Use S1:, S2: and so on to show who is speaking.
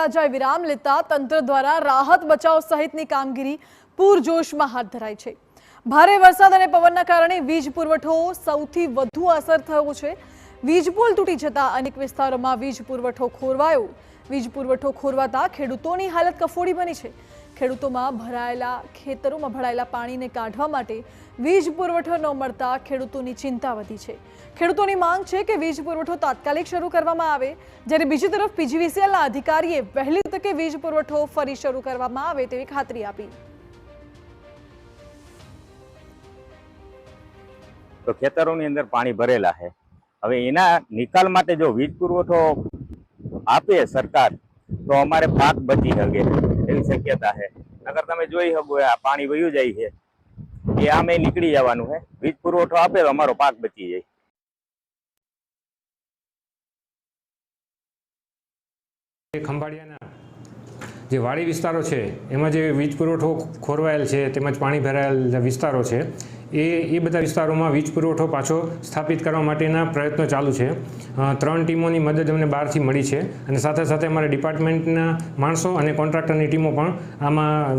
S1: મેઘરાજાએ વિરામ લેતા તંત્ર દ્વારા રાહત બચાવ સહિતની કામગીરી પૂરજોશમાં હાથ ધરાઈ છે। ભારે વરસાદ અને પવનના કારણે વીજ પુરવઠો સૌથી વધુ અસર થયો છે। વીજ પુલ તૂટી જતા અનેક વિસ્તારોમાં વીજ પુરવઠો ખોરવાયો। વીજ પુરવઠો ખોરવાતા ખેડૂતોની હાલત કફોડી બની છે। ખેડૂતોમાં ખેતરોમાં ભરાયેલા પાણીને કાઢવા માટે વીજ પુરવઠો ન મળતા ખેડૂતોની ચિંતા વધી છે। ખેડૂતોની માંગ છે કે વીજ પુરવઠો તાત્કાલિક શરૂ કરવામાં આવે, જ્યારે બીજી તરફ પીજીવીસીએલના અધિકારીએ વહેલી તકે વીજ પુરવઠો ફરી શરૂ કરવામાં આવે તેવી ખાતરી આપી।
S2: તો ખેતરોની અંદર પાણી ભરેલા છે। હવે એના નિકાલ માટે જો વીજ પુરવઠો આપે સરકાર તો અમારે પાક બચી શકે એવી શક્યતા છે। નકર તમે જોઈ શકો આ પાણી વયું જાય છે એ આમે નીકળી જવાનું છે। વીજ પુરવઠો આપે તો અમારો પાક બચી જાય।
S3: ખંભાળિયાના જે વાડી વિસ્તારો છે એમાં જે વીજ પુરવઠો ખોરવાયેલ છે તેમજ પાણી ભરાયેલ વિસ્તારો છે એ બધા વિસ્તારોમાં વીજ પુરવઠો પાછો સ્થાપિત કરવા માટેના પ્રયત્નો ચાલુ છે। 3 ટીમોની મદદ અમને બહારથી મળી છે અને સાથે સાથે અમારા ડિપાર્ટમેન્ટના માણસો અને કોન્ટ્રાક્ટરની ટીમો પણ આમાં